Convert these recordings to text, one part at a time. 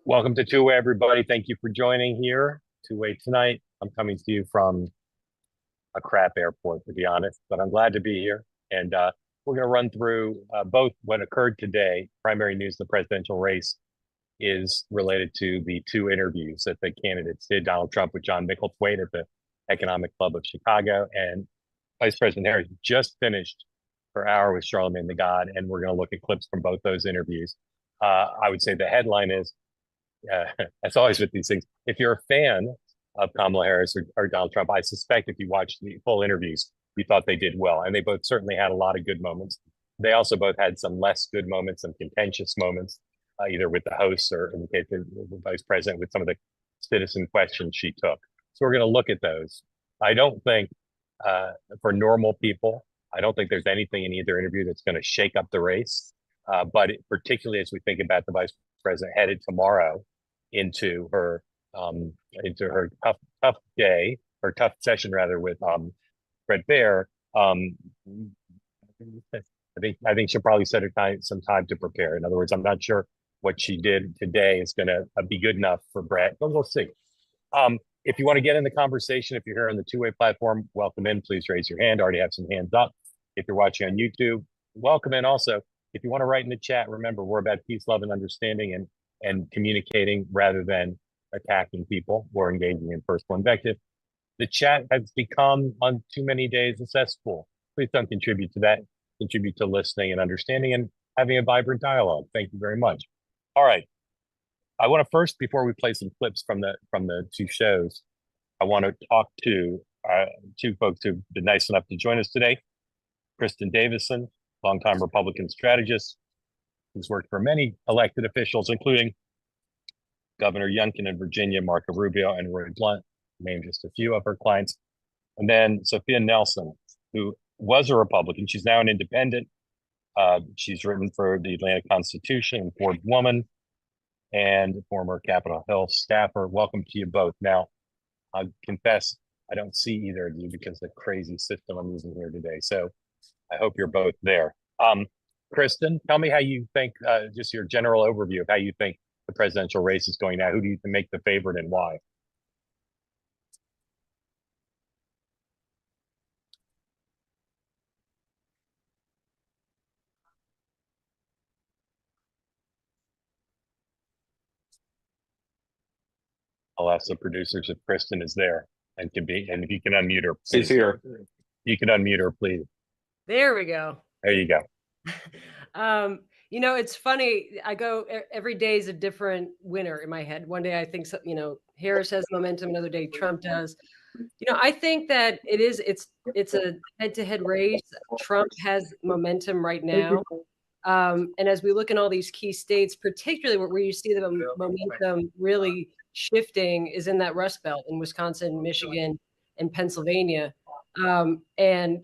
Welcome to Two-Way, everybody. Thank you for joining here. Two-Way tonight. I'm coming to you from a crap airport, to be honest, but I'm glad to be here. And we're going to run through both what occurred today. Primary news, the presidential race is related to the two interviews that the candidates did. Donald Trump with John Micklethwait at the Economic Club of Chicago, and Vice President Harris just finished her hour with Charlemagne the God, and we're going to look at clips from both those interviews. I would say the headline is, as always with these things, if you're a fan of Kamala Harris or Donald Trump, I suspect if you watched the full interviews, you thought they did well. And they both certainly had a lot of good moments. They also both had some less good moments, some contentious moments, either with the hosts or in the case of the vice president with some of the citizen questions she took. So we're going to look at those. I don't think for normal people, I don't think there's anything in either interview that's going to shake up the race. Particularly as we think about the vice president headed tomorrow into her tough day or tough session rather with Fred Bear. I think she'll probably set her some time to prepare. In other words, I'm not sure what she did today is going to be good enough for Brett, but we'll see. If you want to get in the conversation, if you're here on the Two-Way platform, welcome in. Please raise your hand. I already have some hands up. If you're watching on YouTube, welcome in also. If you want to write in the chat, remember, we're about peace, love, and understanding and communicating rather than attacking people or engaging in personal invective. The chat has become on too many days a cesspool. Please don't contribute to that. Contribute to listening and understanding and having a vibrant dialogue. Thank you very much. All right. I want to first, before we play some clips from the two shows, I want to talk to two folks who've been nice enough to join us today. Kristen Davison, longtime Republican strategist, who's worked for many elected officials, including Governor Youngkin in Virginia, Marco Rubio, and Roy Blunt, name just a few of her clients. And then Sophia Nelson, who was a Republican. She's now an independent. She's written for the Atlanta Constitution, Forbes Woman, and former Capitol Hill staffer. Welcome to you both. Now, I confess, I don't see either of you because of the crazy system I'm using here today. So I hope you're both there. Kristen, tell me how you think, just your general overview of how you think the presidential race is going now. Who do you make the favorite and why? I'll ask the producers if Kristen is there and if you can unmute her. She's here. You can unmute her, please. There we go. There you go. It's funny. I go every day is a different winner in my head. One day I think, Harris has momentum. Another day Trump does. I think that it's a head-to-head race. Trump has momentum right now. And as we look in all these key states, particularly where you see the momentum really shifting is in that Rust Belt in Wisconsin, Michigan, and Pennsylvania. And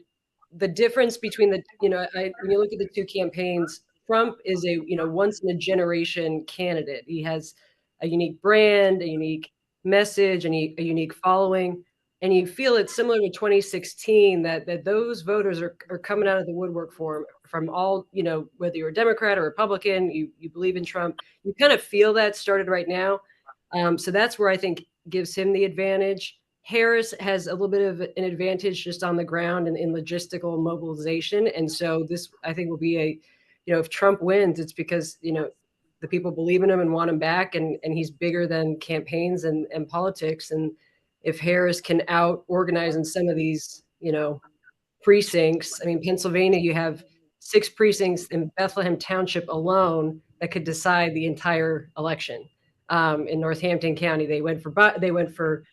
the difference between when you look at the two campaigns, Trump is a once in a generation candidate. He has a unique brand, a unique message, and a unique following. And you feel it's similar to 2016 that those voters are coming out of the woodwork for him from all, whether you're a Democrat or Republican, you believe in Trump. You kind of feel that started right now. So that's where I think gives him the advantage. Harris has a little bit of an advantage just on the ground and in logistical mobilization. And so this, I think, will be if Trump wins, it's because, the people believe in him and want him back. And he's bigger than campaigns and politics. And if Harris can out organize in some of these, precincts, I mean, Pennsylvania, you have 6 precincts in Bethlehem Township alone that could decide the entire election. In Northampton County, they went for Obama,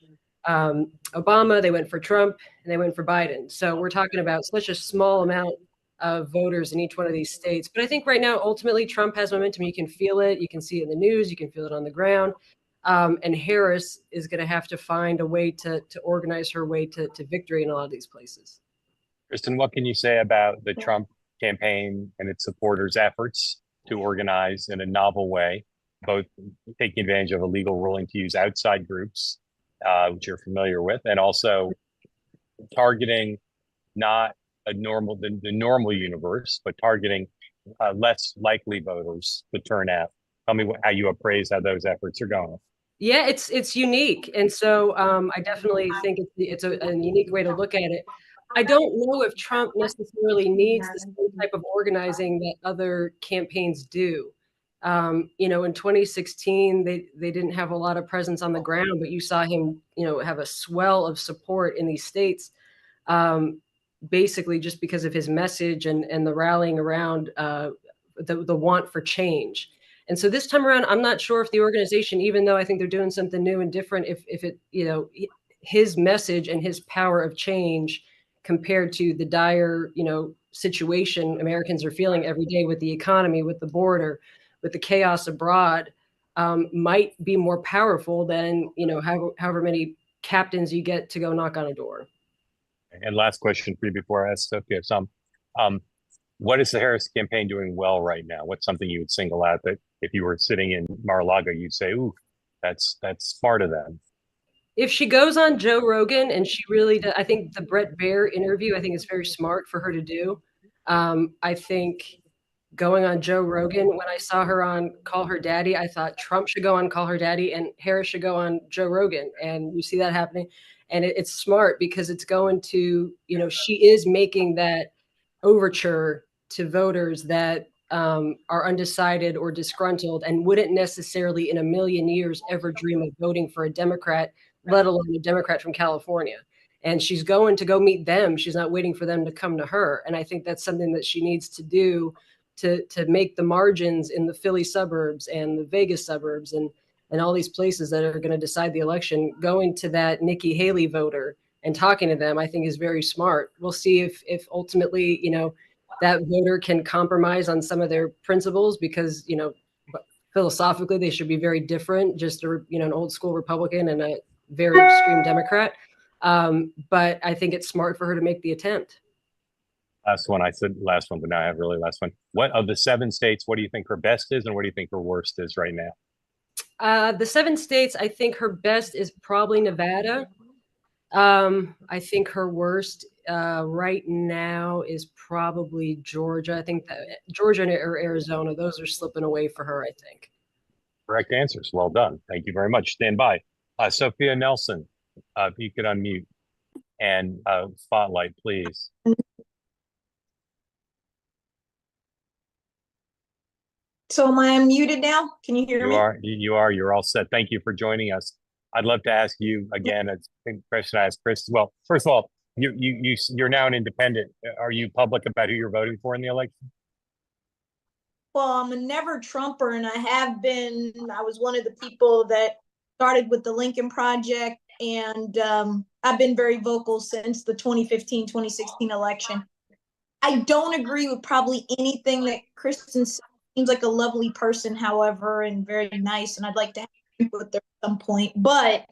they went for Trump, and they went for Biden. So we're talking about such a small amount of voters in each one of these states. But I think right now, ultimately, Trump has momentum. You can feel it. You can see it in the news. You can feel it on the ground. And Harris is going to have to find a way to organize her way to victory in a lot of these places. Kristen, what can you say about the Trump campaign and its supporters' efforts to organize in a novel way, both taking advantage of a legal ruling to use outside groups, which you're familiar with, and also targeting not the normal universe, but targeting less likely voters to turn out Tell me how you appraise how those efforts are going. Yeah, it's unique, and so I definitely think it's a unique way to look at it. I don't know if Trump necessarily needs the same type of organizing that other campaigns do. In 2016, they didn't have a lot of presence on the ground, but you saw him, have a swell of support in these states, um, basically just because of his message and the rallying around the want for change. And so this time around, I'm not sure if the organization, even though I think they're doing something new and different, if it, his message and his power of change compared to the dire, situation Americans are feeling every day with the economy, with the border, with the chaos abroad, might be more powerful than, however many captains you get to go knock on a door. And last question for you before I ask Sophia some. Um, what is the Harris campaign doing well right now? What's something you would single out that if you were sitting in Mar-a-Lago, you'd say, "Ooh, that's smart of them." If she goes on Joe Rogan and she really does, I think the Brett Baer interview, I think is very smart for her to do. I think going on Joe Rogan, when I saw her on Call Her Daddy, I thought Trump should go on Call Her Daddy and Harris should go on Joe Rogan. And you see that happening. And it's smart because it's going to, she is making that overture to voters that are undecided or disgruntled and wouldn't necessarily in a million years ever dream of voting for a Democrat, let alone a Democrat from California. And she's going to go meet them. She's not waiting for them to come to her. And I think that's something that she needs to do to make the margins in the Philly suburbs and the Vegas suburbs and all these places that are going to decide the election. Going to that Nikki Haley voter and talking to them, I think is very smart. We'll see if ultimately, that voter can compromise on some of their principles because, philosophically they should be very different, just an old school Republican and a very extreme Democrat. But I think it's smart for her to make the attempt. Last one, I said last one, but now I have really last one. What of the 7 states, what do you think her best is and what do you think her worst is right now? The 7 states, I think her best is probably Nevada. I think her worst right now is probably Georgia. I think that Georgia or Arizona, those are slipping away for her, I think. Correct answers. Well done. Thank you very much. Stand by. Sophia Nelson, if you could unmute and spotlight, please. So am I unmuted now? Can you hear me? You're all set. Thank you for joining us. I'd love to ask you again, a question I asked Chris. Well, first of all, you're now an independent. Are you public about who you're voting for in the election? Well, I'm a never Trumper, and I have been. I was one of the people that started with the Lincoln Project, and I've been very vocal since the 2015, 2016 election. I don't agree with probably anything that Kristen said. Seems like a lovely person, however, and very nice, and I'd like to have with her at some point. But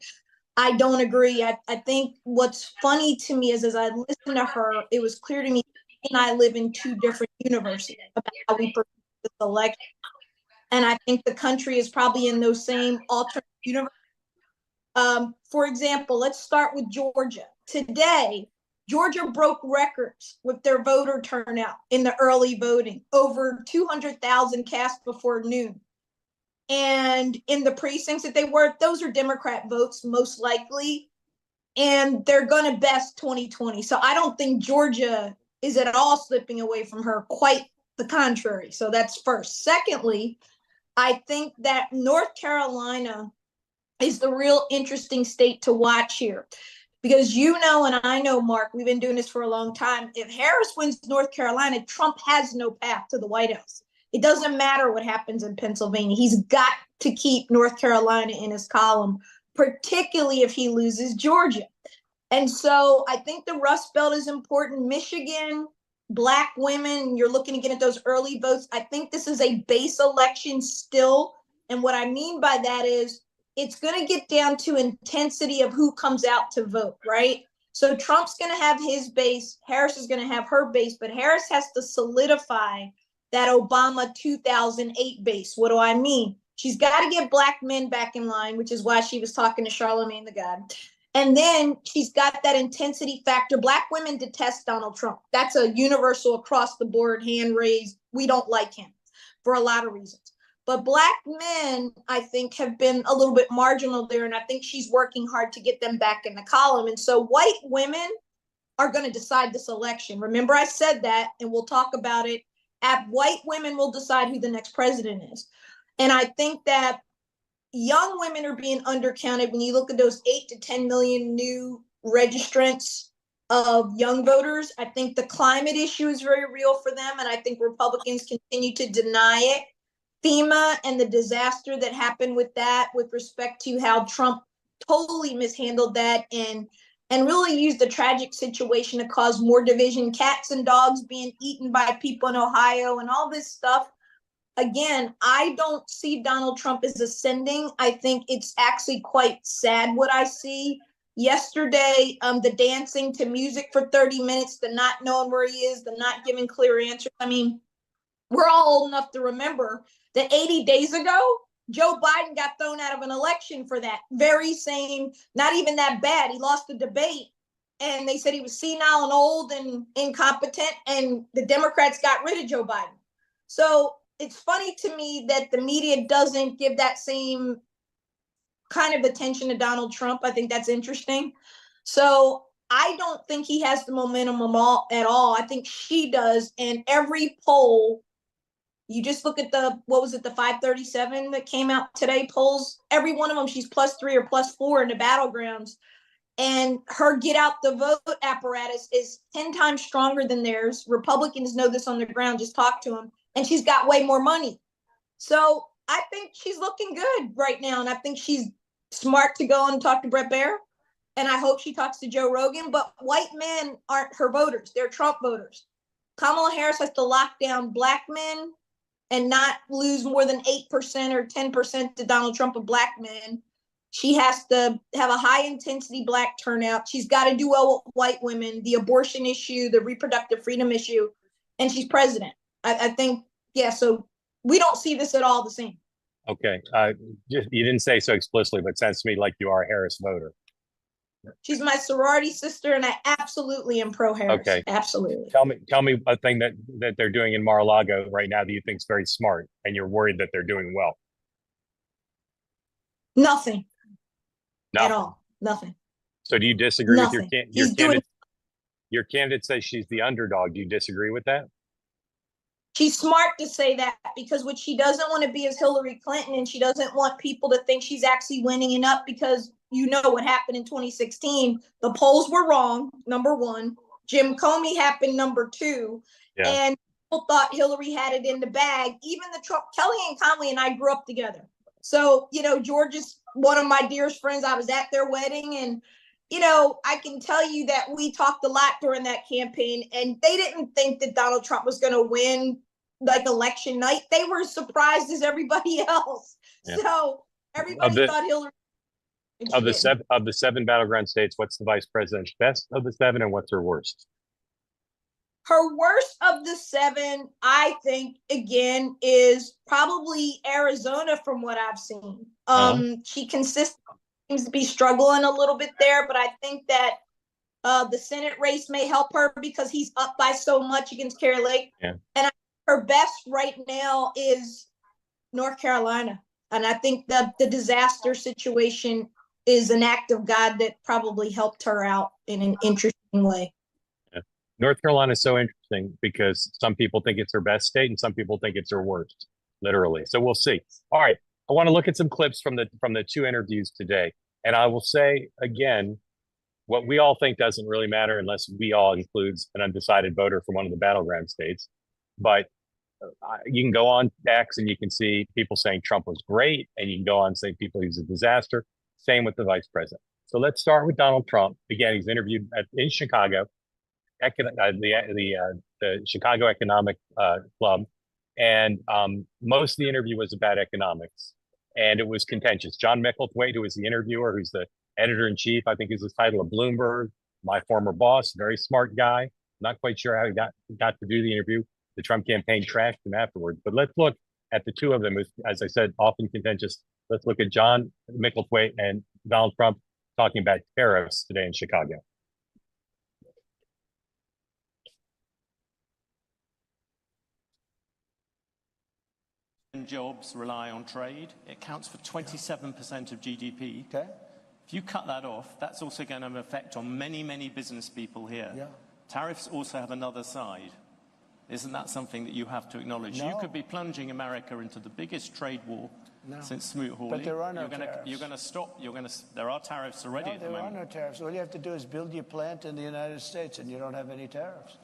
I don't agree. I think what's funny to me is as I listened to her, it was clear to me she and I live in two different universes about how we perceive this election. And I think the country is probably in those same alternate universes. For example, let's start with Georgia. Today, Georgia broke records with their voter turnout in the early voting, over 200,000 cast before noon. And in the precincts that they were, those are Democrat votes, most likely. And they're going to best 2020. So I don't think Georgia is at all slipping away from her, quite the contrary. So that's first. Secondly, I think that North Carolina is the real interesting state to watch here. Because and I know, Mark, we've been doing this for a long time. If Harris wins North Carolina, Trump has no path to the White House. It doesn't matter what happens in Pennsylvania. He's got to keep North Carolina in his column, particularly if he loses Georgia. And so I think the Rust Belt is important. Michigan, Black women, you're looking to get at those early votes. I think this is a base election still. And what I mean by that is it's going to get down to intensity of who comes out to vote, right? So Trump's going to have his base. Harris is going to have her base, but Harris has to solidify that Obama 2008 base. What do I mean? She's got to get Black men back in line, which is why she was talking to Charlemagne the God. And then she's got that intensity factor. Black women detest Donald Trump. That's a universal across the board hand raised. We don't like him for a lot of reasons. But Black men, I think, have been a little bit marginal there. And I think she's working hard to get them back in the column. And so white women are going to decide this election. Remember, I said that, and we'll talk about it. White women will decide who the next president is. And I think that young women are being undercounted when you look at those 8 to 10 million new registrants of young voters. I think the climate issue is very real for them, and I think Republicans continue to deny it. FEMA and the disaster that happened with that, with respect to how Trump totally mishandled that and really used the tragic situation to cause more division, cats and dogs being eaten by people in Ohio and all this stuff. Again, I don't see Donald Trump as ascending. I think it's actually quite sad what I see. Yesterday, the dancing to music for 30 minutes, the not knowing where he is, the not giving clear answers. I mean, we're all old enough to remember that 80 days ago, Joe Biden got thrown out of an election for that very same, not even that bad. He lost the debate and they said he was senile and old and incompetent, and the Democrats got rid of Joe Biden. So it's funny to me that the media doesn't give that same kind of attention to Donald Trump. I think that's interesting. So I don't think he has the momentum at all. I think she does. And every poll, you just look at the 537 that came out today polls, every one of them, she's +3 or +4 in the battlegrounds. And her get out the vote apparatus is 10 times stronger than theirs. Republicans know this on the ground, just talk to them. And she's got way more money. So I think she's looking good right now. And I think she's smart to go and talk to Brett Baier. And I hope she talks to Joe Rogan. But white men aren't her voters. They're Trump voters. Kamala Harris has to lock down Black men and not lose more than 8% or 10% to Donald Trump of Black men. She has to have a high intensity Black turnout. She's got to do well with white women, the abortion issue, the reproductive freedom issue, and she's president. I think, yeah, so we don't see this at all the same. Okay. You didn't say so explicitly, but it sounds to me like you are a Harris voter. She's my sorority sister, and I absolutely am pro Harris. Okay. Absolutely. Tell me a thing that they're doing in Mar-a-Lago right now that you think is very smart and you're worried that they're doing well. Nothing. Nothing. At all. Nothing. So do you disagree Nothing. with your candidate says she's the underdog. Do you disagree with that? She's smart to say that, because what she doesn't want to be is Hillary Clinton, and she doesn't want people to think she's actually winning enough, because you know what happened in 2016. The polls were wrong, number one. Jim Comey happened, number two. Yeah. And people thought Hillary had it in the bag. Even the Trump, Kellyanne Conway and I grew up together. So, George is one of my dearest friends. I was at their wedding, and I can tell you that we talked a lot during that campaign, and they didn't think that Donald Trump was going to win like election night. They were surprised as everybody else. Yeah. So everybody thought Hillary. Of the seven battleground states, what's the vice president's best of the seven, and what's her worst? Her worst of the seven, I think, again, is probably Arizona from what I've seen. She consistently seems to be struggling a little bit there, but I think that the Senate race may help her because he's up by so much against Kari Lake. Yeah. And her best right now is North Carolina. And I think the disaster situation is an act of God that probably helped her out in an interesting way. Yeah. North Carolina is so interesting because some people think it's her best state and some people think it's her worst, literally. So we'll see. All right. I want to look at some clips from the two interviews today. And I will say again, what we all think doesn't really matter unless we all includes an undecided voter from one of the battleground states. But you can go on X and you can see people saying Trump was great, and you can go on and say people he's a disaster. Same with the vice president. So let's start with Donald Trump. Again, he's interviewed in Chicago, the Chicago Economic Club, and most of the interview was about economics, and it was contentious. John Micklethwait, who was the interviewer, who's the editor-in-chief, I think is his title, of Bloomberg, my former boss, very smart guy. Not quite sure how he got to do the interview. The Trump campaign trashed him afterwards. But let's look at the two of them, as I said, often contentious. Let's look at John Micklethwait and Donald Trump talking about tariffs today in Chicago. jobs rely on trade. It counts for 27% of GDP. Okay. If you cut that off, that's also going to have an effect on many, many business people here. Yeah. Tariffs also have another side. Isn't that something that you have to acknowledge? No. You could be plunging America into the biggest trade war since Smoot-Hawley. But there are no tariffs. You're going to stop. There are tariffs already at the moment. There are no tariffs. All you have to do is build your plant in the United States, and you don't have any tariffs.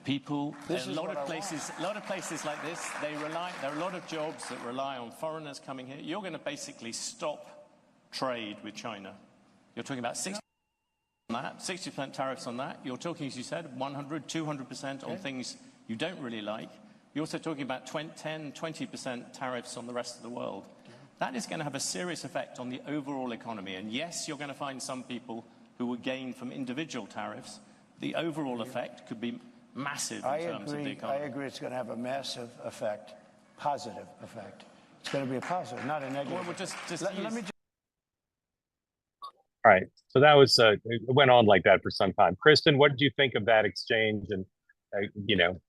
People, a lot of places like this, there are a lot of jobs that rely on foreigners coming here. You're going to basically stop trade with China. You're talking about 60% on that, 60% tariffs on that. You're talking, as you said, 100, 200% on things you don't really like. You're also talking about 10, 20% tariffs on the rest of the world. That is going to have a serious effect on the overall economy. And yes, you're going to find some people who will gain from individual tariffs. The overall effect could be massive in terms of the economy. I agree it's going to have a massive effect, positive effect. It's going to be a positive, not a negative. Well, All right. So that was, it went on like that for some time. Kristen, what did you think of that exchange? And,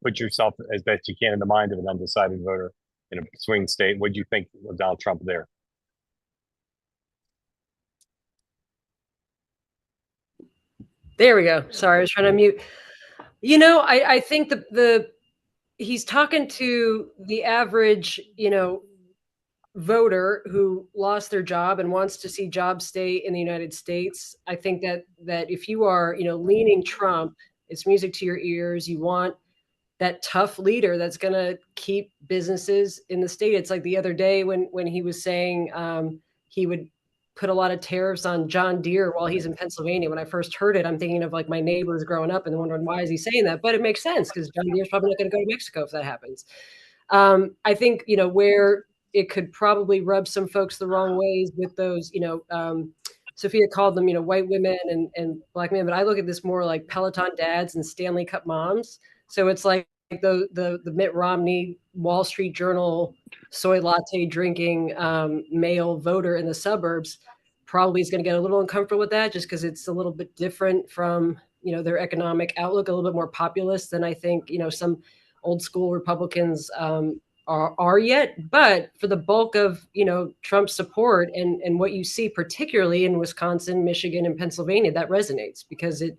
put yourself as best you can in the mind of an undecided voter in a swing state. What do you think of Donald Trump there? There we go. Sorry, I was trying to mute. I think he's talking to the average, voter who lost their job and wants to see jobs stay in the United States. I think that if you are, leaning Trump, it's music to your ears. You want that tough leader that's going to keep businesses in the state. It's like the other day when he was saying he would put a lot of tariffs on John Deere while he's in Pennsylvania. When I first heard it, I'm thinking of like my neighbors growing up and wondering, why is he saying that? But it makes sense because John Deere's probably not going to go to Mexico if that happens. I think, where it could probably rub some folks the wrong ways with those, Sophia called them, white women and black men, but I look at this more like Peloton dads and Stanley Cup moms. So it's like the Mitt Romney Wall Street Journal soy latte drinking male voter in the suburbs probably is going to get a little uncomfortable with that just because it's a little bit different from, their economic outlook, a little bit more populist than I think, some old school Republicans are yet. But for the bulk of, Trump's support and what you see, particularly in Wisconsin, Michigan, and Pennsylvania, that resonates because it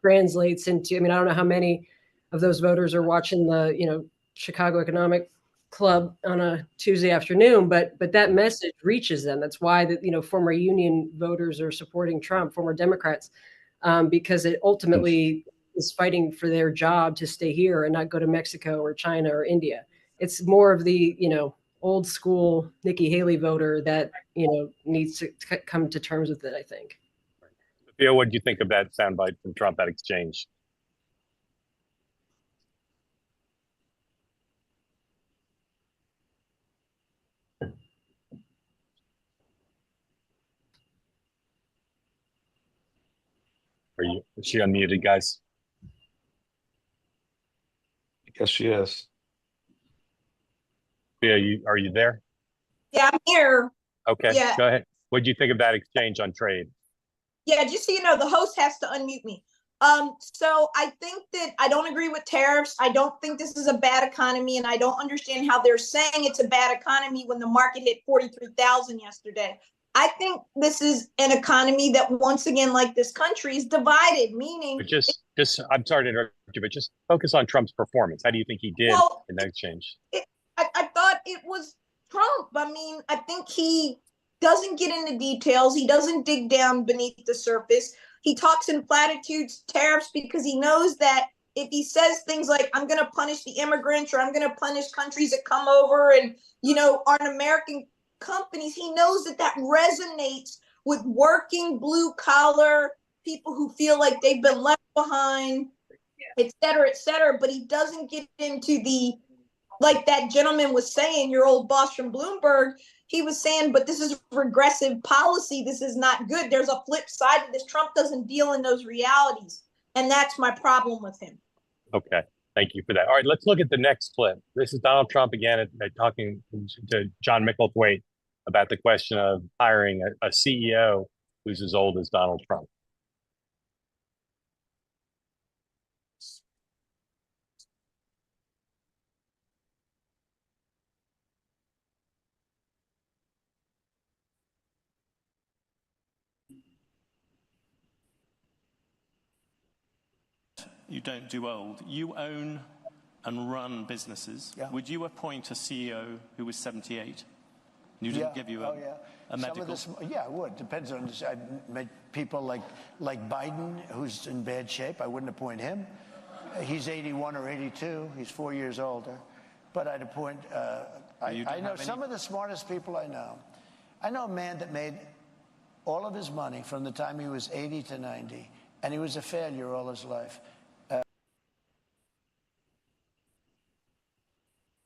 translates into, I don't know how many of those voters are watching the, Chicago Economic Club on a Tuesday afternoon, but that message reaches them. That's why former union voters are supporting Trump, former Democrats, because it ultimately is fighting for their job to stay here and not go to Mexico or China or India. It's more of the, old school Nikki Haley voter that, needs to come to terms with it, I think. Sophia, what did you think of that soundbite from Trump, that exchange? Is she unmuted, guys? Yes, she is. Yeah, are you there? Yeah, I'm here. Okay, Yeah. Go ahead. What do you think of that exchange on trade? Yeah, just so you know, the host has to unmute me. So I think that I don't agree with tariffs. I don't think this is a bad economy, and I don't understand how they're saying it's a bad economy when the market hit 43,000 yesterday. I think this is an economy that, once again, like this country, is divided, meaning. But just I'm sorry to interrupt you, but just focus on Trump's performance. How do you think he did in that exchange? I thought it was Trump. I think he doesn't get into details. He doesn't dig down beneath the surface. He talks in platitudes, tariffs, because he knows that if he says things like, I'm going to punish the immigrants or I'm going to punish countries that come over and, aren't American companies, he knows that resonates with working blue collar people who feel like they've been left behind, et cetera, et cetera. But he doesn't get into like that gentleman was saying, your old boss from Bloomberg, he was saying, but this is regressive policy. This is not good. There's a flip side to this. Trump doesn't deal in those realities. And that's my problem with him. Okay. Thank you for that. All right, let's look at the next clip. This is Donald Trump again talking to John Micklethwait about the question of hiring a CEO who's as old as Donald Trump. you don't do old. You own and run businesses. Yeah. Would you appoint a CEO who was 78? You didn't give you a medical. Yeah, I would. Depends on this. I met people like Biden, who's in bad shape. I wouldn't appoint him. He's 81 or 82. He's 4 years older. But I'd appoint. I know some of the smartest people I know. I know a man that made all of his money from the time he was 80 to 90, and he was a failure all his life.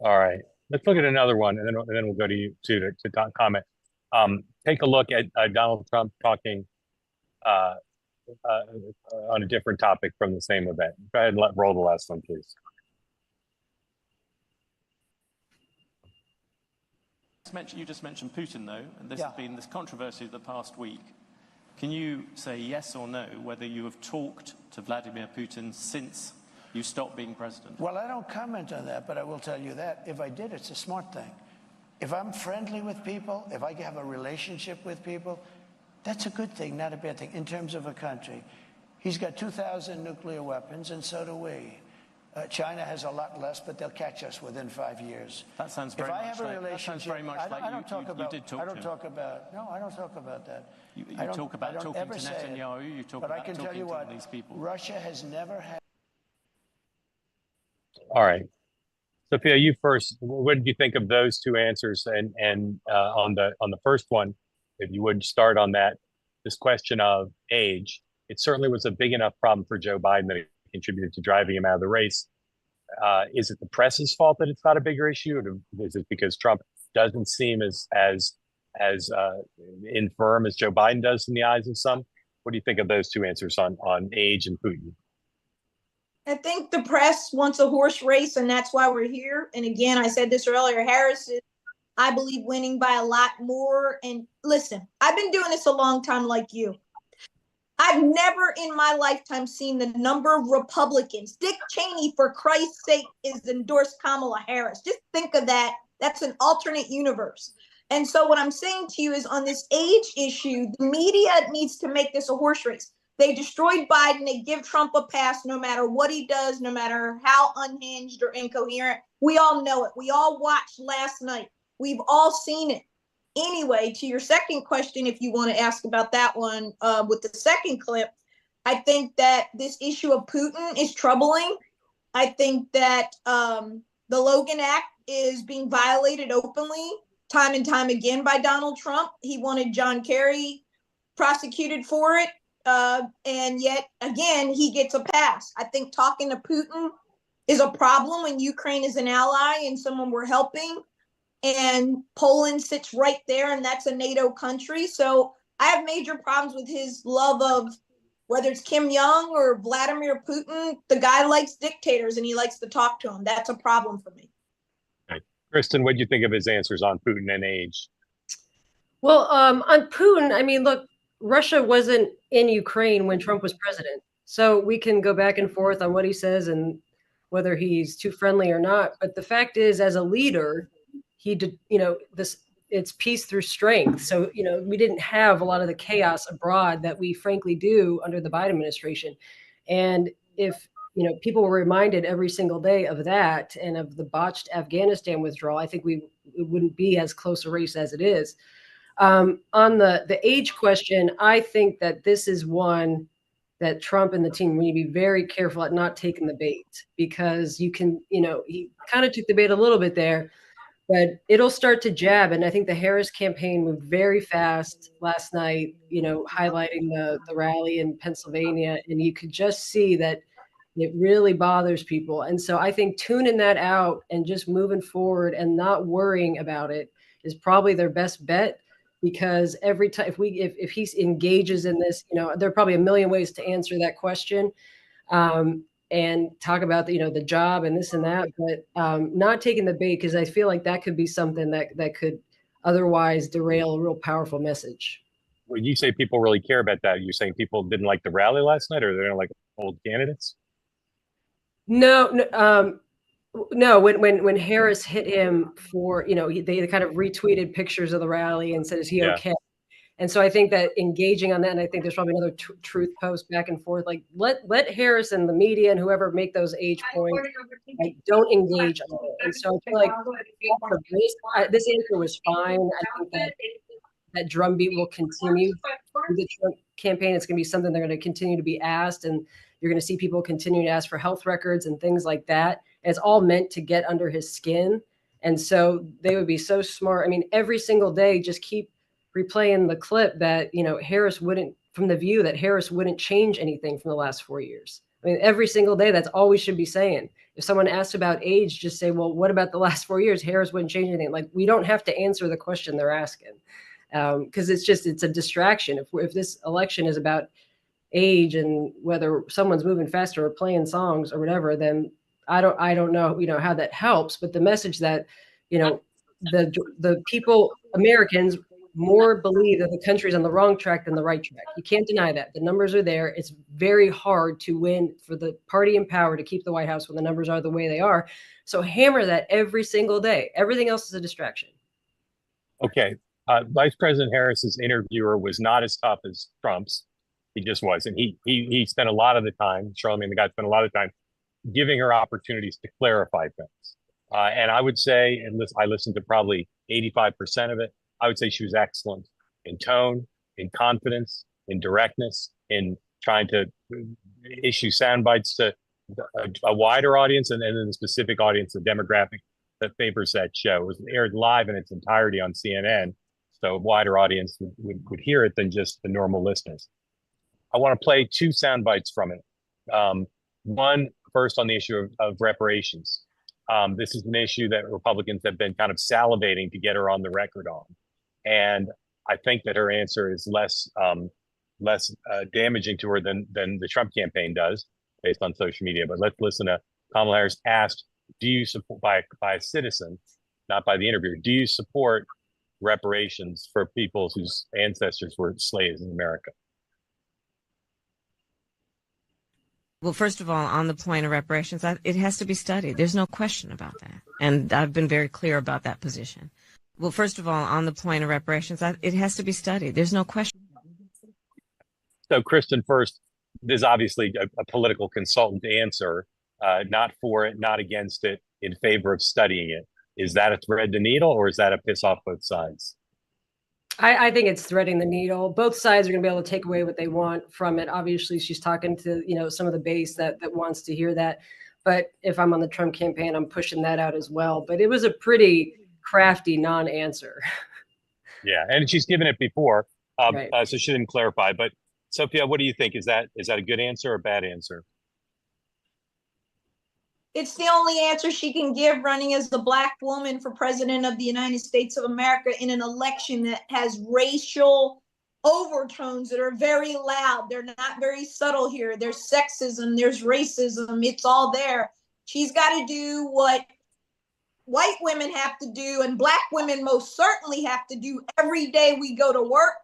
All right, let's look at another one, and then we'll go to you to comment. Take a look at Donald Trump talking on a different topic from the same event. Go ahead and roll the last one, please. You just mentioned Putin, though, and this has been this controversy of the past week. Can you say yes or no whether you have talked to Vladimir Putin since you stopped being president? Well, I don't comment on that, but I will tell you that if I did, it's a smart thing. If I'm friendly with people, if I have a relationship with people, that's a good thing, not a bad thing, in terms of a country. He's got 2,000 nuclear weapons, and so do we. China has a lot less, but they'll catch us within 5 years. That sounds very much like that. Sounds very much like you did talk to him. I don't talk about that. You talk about talking to Netanyahu. You talk about talking to these people. Russia has never had. All right, Sophia, you first. What did you think of those two answers? And on the first one, if you would start on that, this question of age, it certainly was a big enough problem for Joe Biden that it contributed to driving him out of the race. Is it the press's fault that it's not a bigger issue, or is it because Trump doesn't seem as infirm as Joe Biden does in the eyes of some? What do you think of those two answers on age and Putin? I think the press wants a horse race, and that's why we're here. And again, I said this earlier, Harris is, I believe, winning by a lot more. And listen, I've been doing this a long time like you. I've never in my lifetime seen the number of Republicans. Dick Cheney, for Christ's sake, is endorsed Kamala Harris. Just think of that. That's an alternate universe. And so what I'm saying to you is on this age issue, the media needs to make this a horse race. They destroyed Biden. They give Trump a pass no matter what he does, no matter how unhinged or incoherent. We all know it. We all watched last night. We've all seen it. Anyway, to your second question, if you want to ask about that one with the second clip, I think that this issue of Putin is troubling. I think that the Logan Act is being violated openly time and time again by Donald Trump. He wanted John Kerry prosecuted for it. And yet, again, he gets a pass. I think talking to Putin is a problem when Ukraine is an ally and someone we're helping. And Poland sits right there, and that's a NATO country. So I have major problems with his love of whether it's Kim Jong or Vladimir Putin. The guy likes dictators, and he likes to talk to them. That's a problem for me. Okay. Kristen, what do you think of his answers on Putin and age? Well, on Putin, I mean, look, Russia wasn't in Ukraine when Trump was president. So we can go back and forth on what he says and whether he's too friendly or not. But the fact is, as a leader, he did, it's peace through strength. So, we didn't have a lot of the chaos abroad that we frankly do under the Biden administration. And if, people were reminded every single day of that and of the botched Afghanistan withdrawal, I think it wouldn't be as close a race as it is. On the age question, I think that this is one that Trump and the team need to be very careful at not taking the bait, because you can, he kind of took the bait a little bit there, but it'll start to jab. And I think the Harris campaign moved very fast last night, highlighting the rally in Pennsylvania. And you could just see that it really bothers people. And so I think tuning that out and just moving forward and not worrying about it is probably their best bet. Because every time, if he engages in this, there are probably a million ways to answer that question, and talk about the job and this and that, but not taking the bait, because I feel like that could be something that could otherwise derail a real powerful message. When you say people really care about that, you're saying people didn't like the rally last night, or they don't like old candidates? No. No, when Harris hit him for, they kind of retweeted pictures of the rally and said, is he okay? And so I think that engaging on that, and I think there's probably another truth post back and forth, like let Harris and the media and whoever make those age points, like, don't engage on it. And so I feel like this answer was fine. I think that drumbeat will continue through the Trump campaign. It's going to be something they're going to continue to be asked, and you're going to see people continue to ask for health records and things like that. And it's all meant to get under his skin. And so they would be so smart. I mean, every single day, just keep replaying the clip that, Harris wouldn't, from the view that Harris wouldn't change anything from the last 4 years. I mean, every single day, that's all we should be saying. If someone asks about age, just say, well, what about the last 4 years? Harris wouldn't change anything. Like, we don't have to answer the question they're asking, because it's a distraction. If this election is about age and whether someone's moving faster or playing songs or whatever, then I don't know, how that helps. But the message that, the people, Americans, more believe that the country's on the wrong track than the right track. You can't deny that. The numbers are there. It's very hard to win for the party in power to keep the White House when the numbers are the way they are. So hammer that every single day. Everything else is a distraction. Okay. Vice President Harris's interviewer was not as tough as Trump's. He just wasn't. He spent a lot of the time, Charlamagne the guy spent a lot of time giving her opportunities to clarify things. And I would say, and I listened to probably 85% of it, I would say she was excellent in tone, in confidence, in directness, in trying to issue sound bites to a wider audience and then the specific audience, the demographic that favors that show. It was aired live in its entirety on CNN, so a wider audience would hear it than just the normal listeners. I want to play two sound bites from it. One, first on the issue of reparations. This is an issue that Republicans have been kind of salivating to get her on the record on. And I think that her answer is less damaging to her than the Trump campaign does, based on social media. But let's listen to Kamala Harris asked, do you support, by a citizen, not by the interviewer, do you support reparations for people whose ancestors were slaves in America? Well, first of all, on the point of reparations, it has to be studied. There's no question about that. And I've been very clear about that position. Well, first of all, on the point of reparations, it has to be studied. There's no question. So, Kristen, first, there's obviously a political consultant answer, not for it, not against it, in favor of studying it. Is that a thread the needle, or is that a piss off both sides? I think it's threading the needle. Both sides are going to be able to take away what they want from it. Obviously, she's talking to, some of the base that wants to hear that. But if I'm on the Trump campaign, I'm pushing that out as well. But it was a pretty crafty non-answer. Yeah, and she's given it before, Right. So she didn't clarify. But Sophia, what do you think? Is that a good answer or a bad answer? It's the only answer she can give running as the Black woman for president of the United States of America in an election that has racial overtones that are very loud. They're not very subtle here. There's sexism, there's racism, it's all there. She's got to do what white women have to do, and Black women most certainly have to do every day we go to work,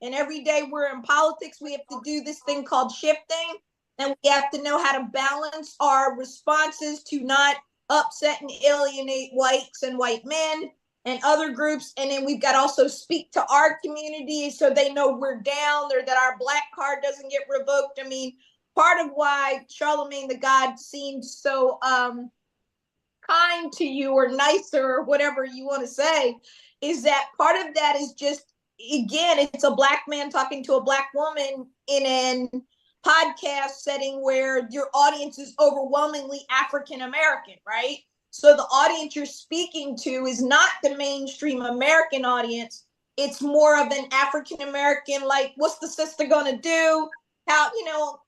and every day we're in politics. We have to do this thing called shifting. And we have to know how to balance our responses to not upset and alienate whites and white men and other groups. And then we've got to also speak to our community so they know we're down, or that our Black card doesn't get revoked. I mean, part of why Charlamagne the God seemed so kind to you, or nicer, or whatever you want to say, is that part of that is just, again, it's a Black man talking to a Black woman in an podcast setting where your audience is overwhelmingly African American, right? So the audience you're speaking to is not the mainstream American audience. It's more of an African American, like, what's the sister gonna do? How,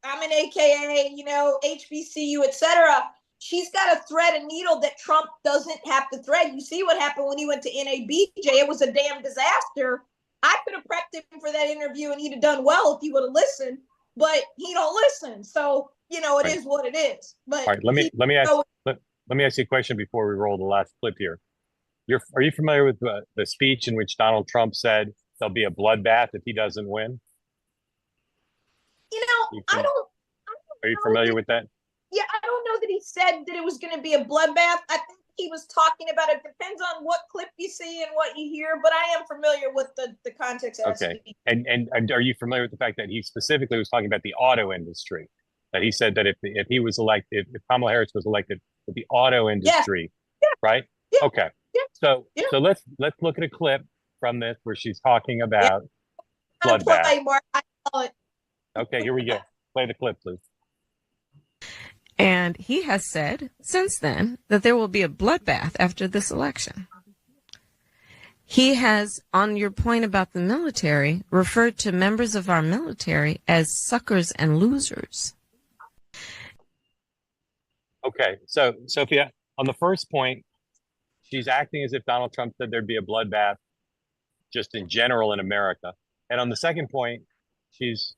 I'm an AKA, HBCU, etc. She's got to thread a needle that Trump doesn't have to thread. You see what happened when he went to NABJ. It was a damn disaster. I could have prepped him for that interview and he'd have done well if he would have listened. But he don't listen, so it is what it is. But all right, let me ask you a question before we roll the last clip here. Are you familiar with the speech in which Donald Trump said there'll be a bloodbath if he doesn't win? I don't. Are you familiar with that? Yeah, I don't know that he said that it was going to be a bloodbath. I think he was talking about. It depends on what clip you see and what you hear, but I am familiar with the context. Okay. And are you familiar with the fact that he specifically was talking about the auto industry? That he said that if he was elected, if Kamala Harris was elected, with the auto industry, right? Yeah. Okay. Yeah. So Yeah. so let's look at a clip from this where she's talking about Play, bloodbath. Mark. I call it. Okay, here we go. Play the clip, please. And he has said since then that there will be a bloodbath after this election. He has, on your point about the military, referred to members of our military as suckers and losers. Okay, so Sophia, on the first point, she's acting as if Donald Trump said there'd be a bloodbath just in general in America. And on the second point, she's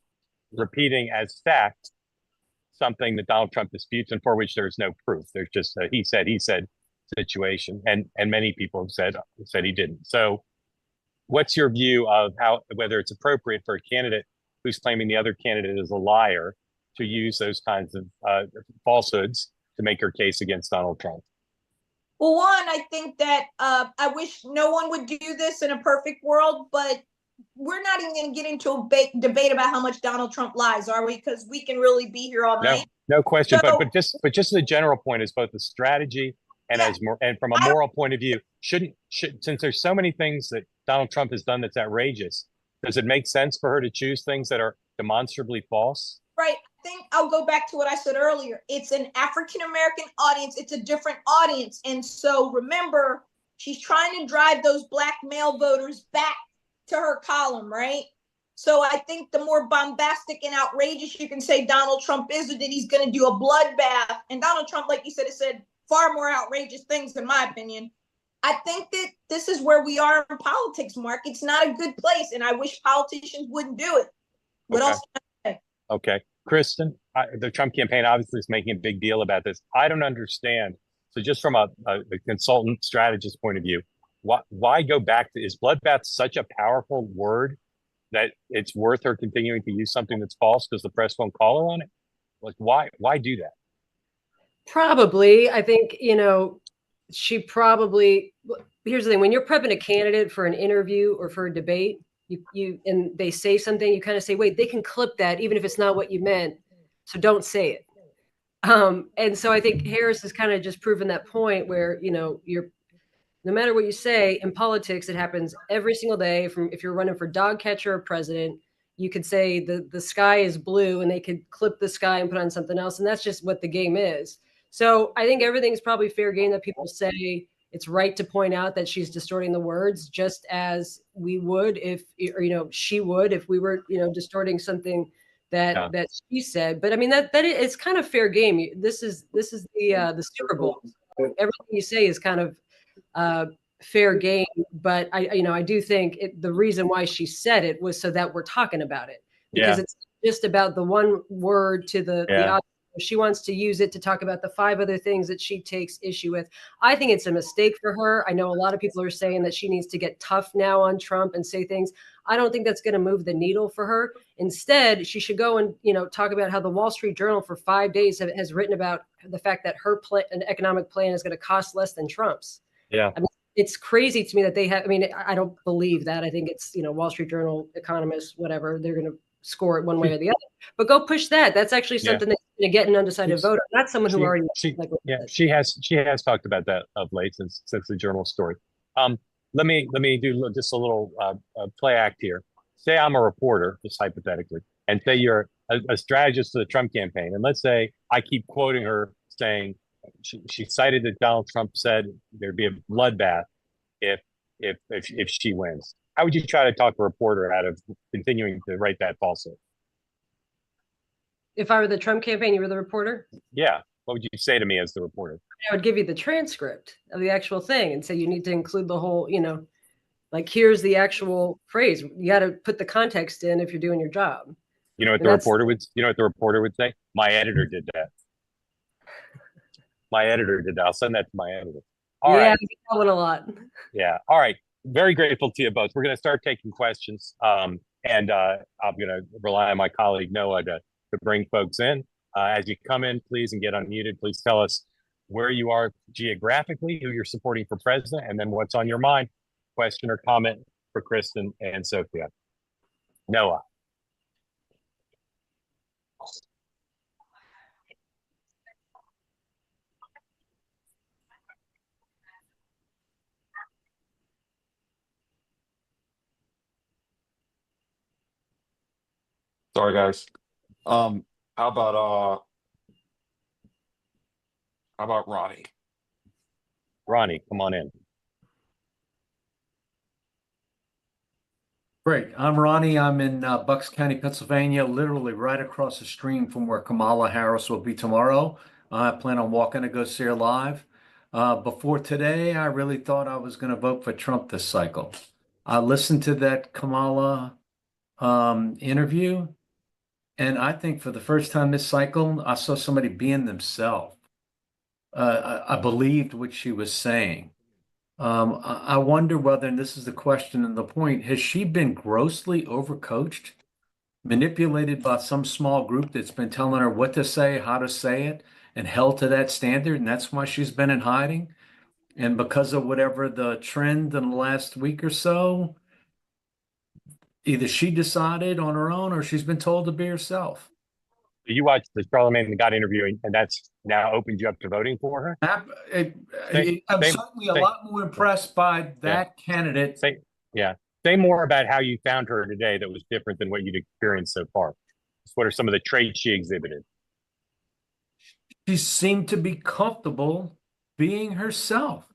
repeating as fact something that Donald Trump disputes and for which there's no proof. There's just a he said situation, and many people have said he didn't. So what's your view of whether it's appropriate for a candidate who's claiming the other candidate is a liar to use those kinds of falsehoods to make her case against Donald Trump? Well, one, I think that I wish no one would do this in a perfect world, but we're not even going to get into a debate about how much Donald Trump lies, are we? Because we can really be here all night. No question. So, but just the general point is both a strategy and and from a moral point of view, should since there's so many things that Donald Trump has done that's outrageous, does it make sense for her to choose things that are demonstrably false? Right. I think I'll go back to what I said earlier. It's an African-American audience. It's a different audience. And so remember, she's trying to drive those black male voters back to her column, right? So I think the more bombastic and outrageous you can say Donald Trump is, or that he's going to do a bloodbath, and Donald Trump, like you said, has said far more outrageous things, in my opinion. I think that this is where we are in politics, Mark. It's not a good place, and I wish politicians wouldn't do it. What else can I say? Okay. Kristen, the Trump campaign obviously is making a big deal about this. I don't understand. So just from a consultant strategist point of view, why go back to, is bloodbath such a powerful word that it's worth her continuing to use something that's false because the press won't call her on it? Like, why do that? Probably. I think, she probably, here's the thing, when you're prepping a candidate for an interview or for a debate, you and they say something, you kind of say, wait, they can clip that even if it's not what you meant. So don't say it. And so I think Harris has kind of just proven that point where, you're, no matter what you say in politics, it happens every single day. From if you're running for dog catcher or president, you could say the sky is blue and they could clip the sky and put on something else. And that's just what the game is. So I think everything's probably fair game that people say. It's right to point out that she's distorting the words, just as we would if, she would if we were, distorting something that she said. But I mean that it's kind of fair game. This is the Super Bowl. Everything you say is kind of fair game. But I do think the reason why she said it was so that we're talking about it, because it's just about the one word to the audience. She wants to use it to talk about the 5 other things that she takes issue with. I think it's a mistake for her. I know a lot of people are saying that she needs to get tough now on Trump and say things. I don't think that's going to move the needle for her. Instead, she should go and, talk about how the Wall Street Journal for 5 days has written about the fact that her an economic plan is going to cost less than Trump's. Yeah. I mean, it's crazy to me that they have, I don't believe that. I think it's, Wall Street Journal economists, whatever, they're going to score it one way or the other, but go push that. That's actually something that's going to get an undecided voter, not someone who already. She has talked about that of late since the Journal story. Let me do just a little play act here. Say I'm a reporter, just hypothetically, and say you're a strategist for the Trump campaign, and let's say I keep quoting her saying she cited that Donald Trump said there'd be a bloodbath if she wins. How would you try to talk a reporter out of continuing to write that falsehood? If I were the Trump campaign, you were the reporter? Yeah. What would you say to me as the reporter? I would give you the transcript of the actual thing and say you need to include the whole, here's the actual phrase. You got to put the context in if you're doing your job. You know what the reporter would say? My editor did that. My editor did that. I'll send that to my editor. All right. I get that one a lot. Yeah. All right. Very grateful to you both. We're going to start taking questions. And I'm going to rely on my colleague Noah to bring folks in. As you come in, please, and get unmuted, please tell us where you are geographically, who you're supporting for president, and then what's on your mind. Question or comment for Kristen and Sophia. Noah. Sorry, guys. How about Ronnie? Ronnie, come on in. Great. I'm Ronnie. I'm in Bucks County, Pennsylvania, literally right across the stream from where Kamala Harris will be tomorrow. I plan on walking to go see her live. Before today, I really thought I was going to vote for Trump this cycle. I listened to that Kamala interview, and I think for the first time this cycle, I saw somebody being themselves. I believed what she was saying. I wonder whether, and this is the question and the point, has she been grossly overcoached, manipulated by some small group that's been telling her what to say, how to say it, and held to that standard, and that's why she's been in hiding? And because of whatever the trend in the last week or so, either she decided on her own or she's been told to be herself. You watched the Charlamagne the God interview, and that's now opened you up to voting for her? I'm Say certainly a lot more impressed by that candidate. Say more about how you found her today that was different than what you'd experienced so far. What are some of the traits she exhibited? She seemed to be comfortable being herself.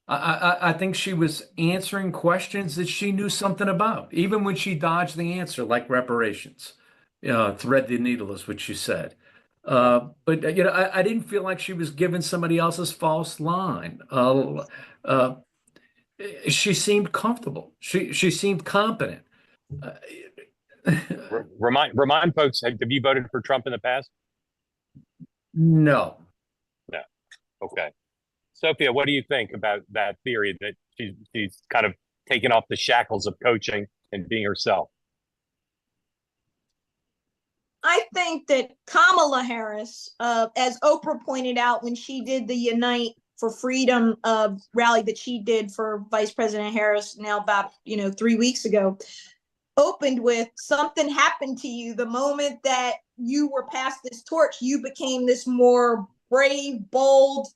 I think she was answering questions that she knew something about, even when she dodged the answer, like reparations. Thread the needle is what she said. But I didn't feel like she was giving somebody else's false line. She seemed comfortable. She seemed competent. Remind folks, have you voted for Trump in the past? No. No. Okay. Sophia, what do you think about that theory that she's kind of taken off the shackles of coaching and being herself? I think that Kamala Harris, as Oprah pointed out when she did the Unite for Freedom rally that she did for Vice President Harris now about 3 weeks ago, opened with something happened to you the moment that you were passed this torch. You became this more brave, bold,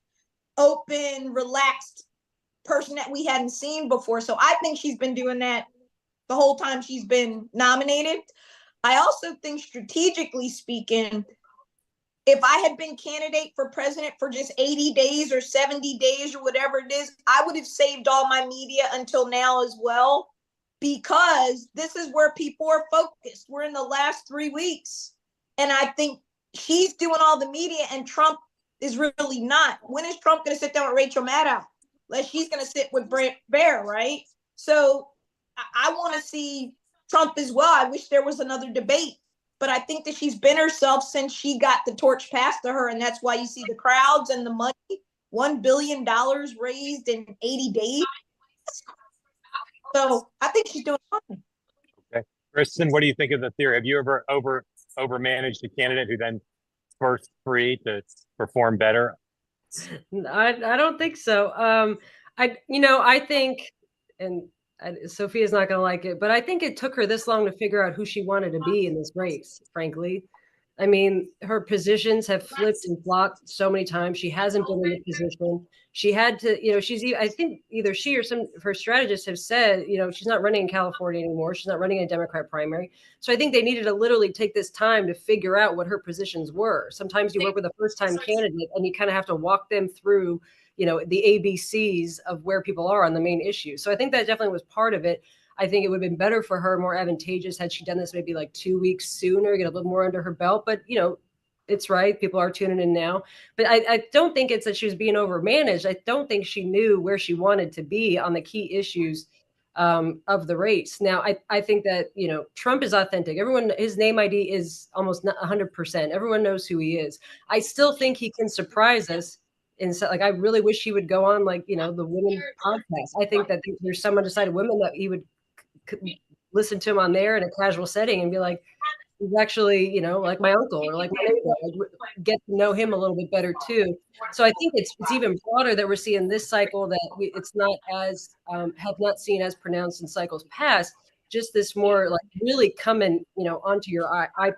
open, relaxed person that we hadn't seen before. So I think she's been doing that the whole time she's been nominated. I also think, strategically speaking, if I had been candidate for president for just 80 days or 70 days or whatever it is, I would have saved all my media until now as well, because this is where people are focused. We're in the last 3 weeks. And I think she's doing all the media and Trump is really not. When is Trump going to sit down with Rachel Maddow? Like, she's going to sit with Brett Baer, right? So I want to see Trump as well. I wish there was another debate, but I think that she's been herself since she got the torch passed to her. And that's why you see the crowds and the money, $1 billion raised in 80 days. So I think she's doing fine. Okay. Kristen, what do you think of the theory? Have you ever over managed a candidate who then first free to perform better? I don't think so. I think, and Sophia's not going to like it, but I think it took her this long to figure out who she wanted to be in this race, frankly. I mean, her positions have flipped and flopped so many times. She hasn't been in a position. She had to, I think either she or some of her strategists have said, she's not running in California anymore. She's not running a Democrat primary. So I think they needed to literally take this time to figure out what her positions were. Sometimes you work with a first-time candidate and you kind of have to walk them through, the ABCs of where people are on the main issue. So I think that definitely was part of it. I think it would have been better for her, more advantageous, had she done this maybe like 2 weeks sooner, get a little more under her belt. But, it's right. People are tuning in now. But I don't think it's that she was being overmanaged. I don't think she knew where she wanted to be on the key issues of the race. Now, I think that, Trump is authentic. His name ID is almost 100%. Everyone knows who he is. I still think he can surprise us. And so, I really wish he would go on, the women podcast. I think that there's some undecided women that he would listen to him on there in a casual setting and be like, is actually, you know, like my uncle or like my neighbor. Get to know him a little bit better too. So I think it's even broader that we're seeing this cycle that it's not as have not seen as pronounced in cycles past. Just this more like really coming, you know, onto your iPad,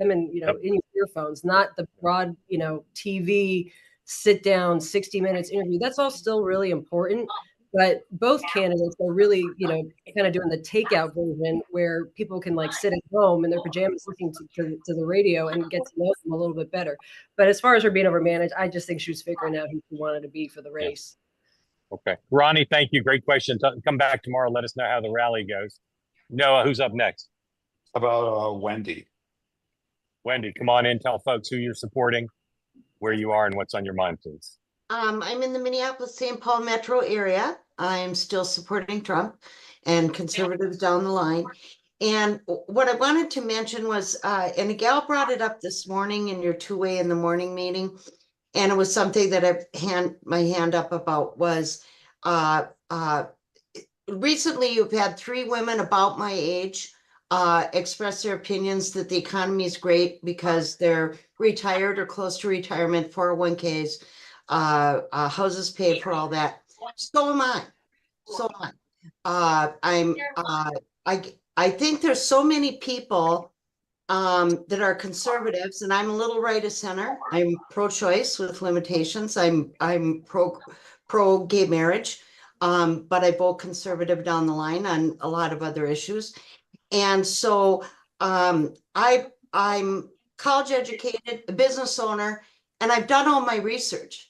coming, you know, in your earphones, not the broad, you know, TV sit down 60 minutes interview. That's all still really important. But both candidates are really, you know, kind of doing the takeout version where people can like sit at home in their pajamas listening to the radio and get to know them a little bit better. But as far as her being overmanaged, I just think she was figuring out who she wanted to be for the race. Okay. Ronnie, thank you. Great question. Come back tomorrow. Let us know how the rally goes. Noah, who's up next? How about Wendy? Wendy, come on in. Tell folks who you're supporting, where you are, and what's on your mind, please. I'm in the Minneapolis-St. Paul metro area. I'm still supporting Trump and conservatives down the line. And what I wanted to mention was, and a gal brought it up this morning in your two-way in the morning meeting, and it was something that I've my hand up about was, recently you've had 3 women about my age express their opinions that the economy is great because they're retired or close to retirement, 401ks, houses paid for, all that. So am I. So am I. I think there's so many people that are conservatives, and I'm a little right of center. I'm pro-choice with limitations. I'm pro gay marriage, but I vote conservative down the line on a lot of other issues. And so I'm college educated, a business owner, and I've done all my research.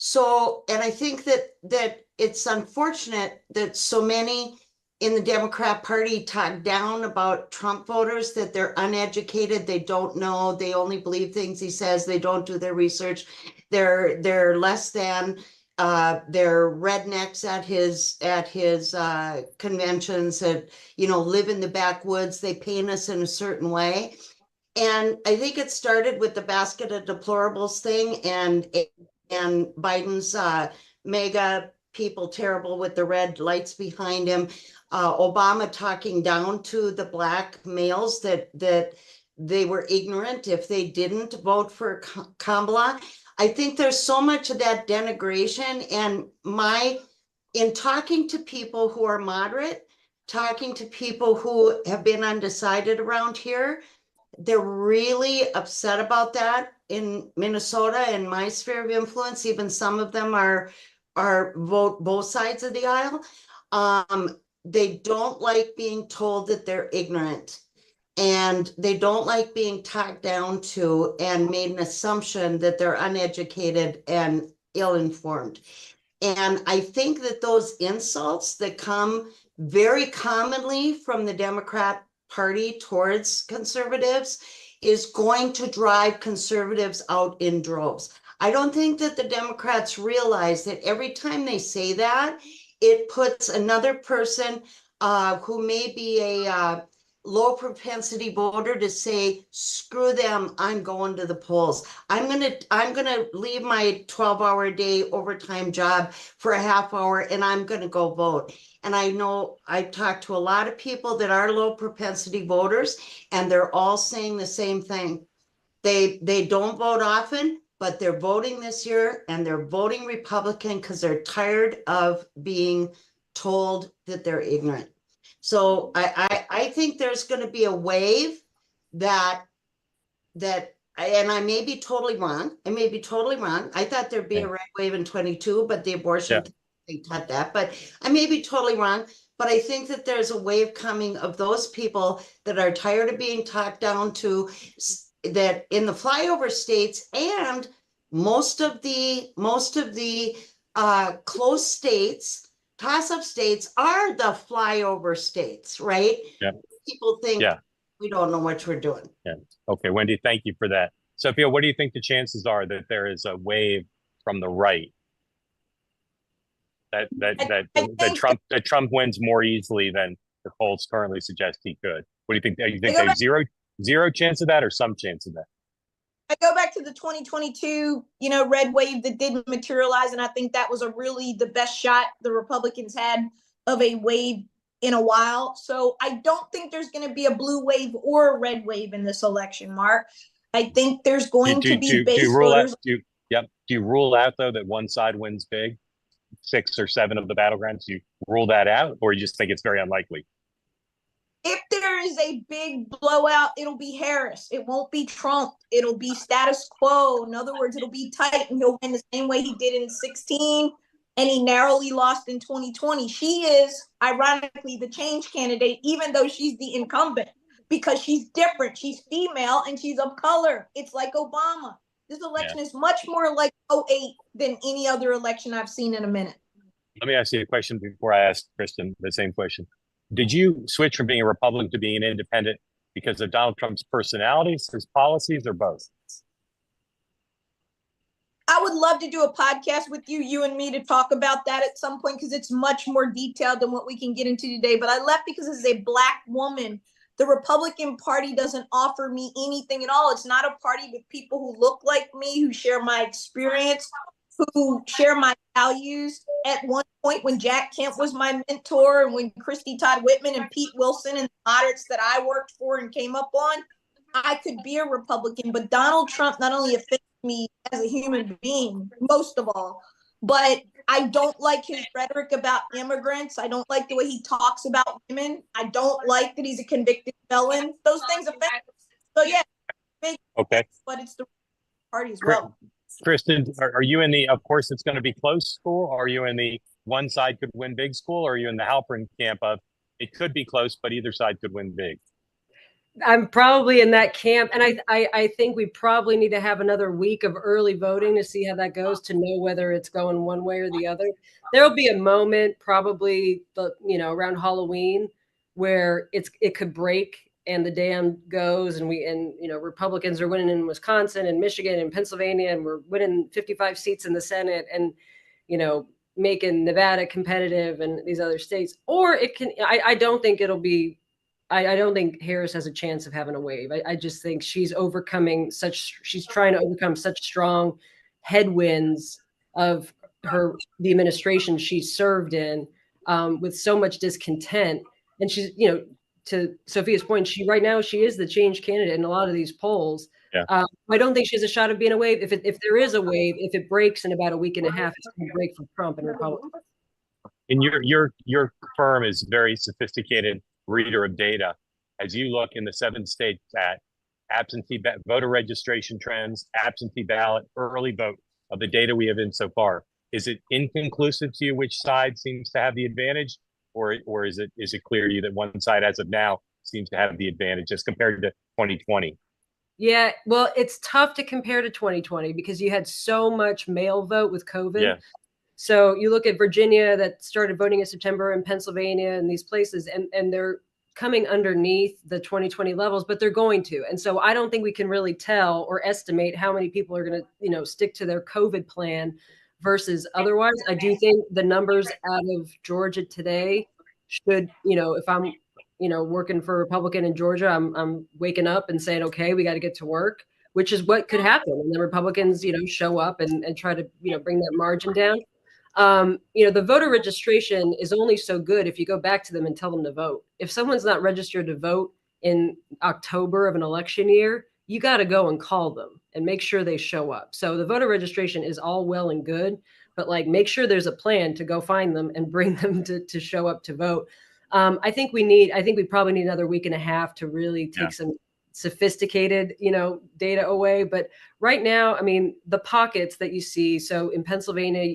So, and I think that it's unfortunate that so many in the Democrat Party talk down about Trump voters, that they're uneducated, they don't know, they only believe things he says, they don't do their research, they're less than, they're rednecks at his conventions, that, you know, live in the backwoods, they paint us in a certain way. And I think it started with the basket of deplorables thing and Biden's mega people terrible with the red lights behind him. Obama talking down to the black males that they were ignorant if they didn't vote for Kamala. I think there's so much of that denigration, and in talking to people who are moderate, talking to people who have been undecided around here, they're really upset about that in Minnesota and my sphere of influence. Even some of them are vote both sides of the aisle. They don't like being told that they're ignorant, and they don't like being talked down to and made an assumption that they're uneducated and ill-informed. And I think that those insults that come very commonly from the Democrat Party towards conservatives is going to drive conservatives out in droves. I don't think that the Democrats realize that every time they say that, it puts another person who may be a low propensity voter to say, screw them, I'm going to the polls. I'm gonna leave my 12-hour a day overtime job for a half hour, and I'm gonna go vote. And I know I've talked to a lot of people that are low propensity voters, and they're all saying the same thing. They don't vote often, but they're voting this year, and they're voting Republican because they're tired of being told that they're ignorant. So I think there's going to be a wave that, and I may be totally wrong. I may be totally wrong. I thought there'd be a red wave in 22, but the abortion, they cut that. But I may be totally wrong. But I think that there's a wave coming of those people that are tired of being talked down to, that in the flyover states, and most of the close states, toss-up states, are the flyover states, right? Yeah. People think we don't know what we're doing. Yeah. Okay, Wendy, thank you for that. Sophia, what do you think the chances are that there is a wave from the right that Trump wins more easily than the polls currently suggest he could? What do you think? Do you think there's zero chance of that, or some chance of that? I go back to the 2022, red wave that didn't materialize, and I think that was really the best shot the Republicans had of a wave in a while. So I don't think there's going to be a blue wave or a red wave in this election, Mark. I think there's going to be do you base rule out, voters. do you rule out though that one side wins big, 6 or 7 of the battlegrounds? Do you rule that out, or you just think it's very unlikely? If there is a big blowout, it'll be Harris. It won't be Trump. It'll be status quo. In other words, it'll be tight, and he'll win the same way he did in 2016, and he narrowly lost in 2020. She is, ironically, the change candidate, even though she's the incumbent, because she's different. She's female, and she's of color. It's like Obama. This election is much more like '08 than any other election I've seen in a minute. Let me ask you a question before I ask Kristen the same question. Did you switch from being a Republican to being an independent because of Donald Trump's personality, his policies, or both? I would love to do a podcast with you and me, to talk about that at some point, because it's much more detailed than what we can get into today. But I left because as a Black woman, the Republican Party doesn't offer me anything at all. It's not a party with people who look like me, who share my experience, who share my values. At one point, when Jack Kemp was my mentor, and when Christy Todd Whitman and Pete Wilson and the moderates that I worked for and came up on, I could be a Republican. But Donald Trump not only offends me as a human being, most of all, but I don't like his rhetoric about immigrants. I don't like the way he talks about women. I don't like that he's a convicted felon. Those things offend me. So yeah, okay, but it's the party as well. Kristen, are you in the, of course it's going to be close school? Are you in the one side could win big school? Or are you in the Halpern camp of it could be close, but either side could win big? I'm probably in that camp. And I think we probably need to have another week of early voting to see how that goes, to know whether it's going one way or the other. There'll be a moment probably, around Halloween where it could break and the dam goes, and Republicans are winning in Wisconsin and Michigan and Pennsylvania, and we're winning 55 seats in the Senate, and, making Nevada competitive and these other states. Or it can, I don't think it'll be, I don't think Harris has a chance of having a wave. I just think she's trying to overcome such strong headwinds of the administration she served in, with so much discontent. And she's, to Sophia's point, right now she is the change candidate in a lot of these polls. Yeah. I don't think she has a shot of being a wave. If there is a wave, if it breaks in about a week and a half, it's going to break for Trump and Republicans. And your firm is very sophisticated reader of data. As you look in the 7 states at absentee voter registration trends, absentee ballot, early vote, of the data we have in so far, is it inconclusive to you which side seems to have the advantage, or is it clear to you that one side as of now seems to have the advantage as compared to 2020? Yeah, well, it's tough to compare to 2020 because you had so much mail vote with COVID. Yeah. So you look at Virginia that started voting in September, and Pennsylvania and these places, and they're coming underneath the 2020 levels, but they're going to. And so I don't think we can really tell or estimate how many people are going to, stick to their COVID plan versus otherwise. I do think the numbers out of Georgia today should, if I'm, working for a Republican in Georgia, I'm waking up and saying, okay, we got to get to work, which is what could happen. And the Republicans, show up and try to, bring that margin down. The voter registration is only so good if you go back to them and tell them to vote. If someone's not registered to vote in October of an election year, you got to go and call them and make sure they show up. So the voter registration is all well and good, but make sure there's a plan to go find them and bring them to show up to vote. I think we probably need another week and a half to really take some sophisticated, data away. But right now, the pockets that you see, so in Pennsylvania,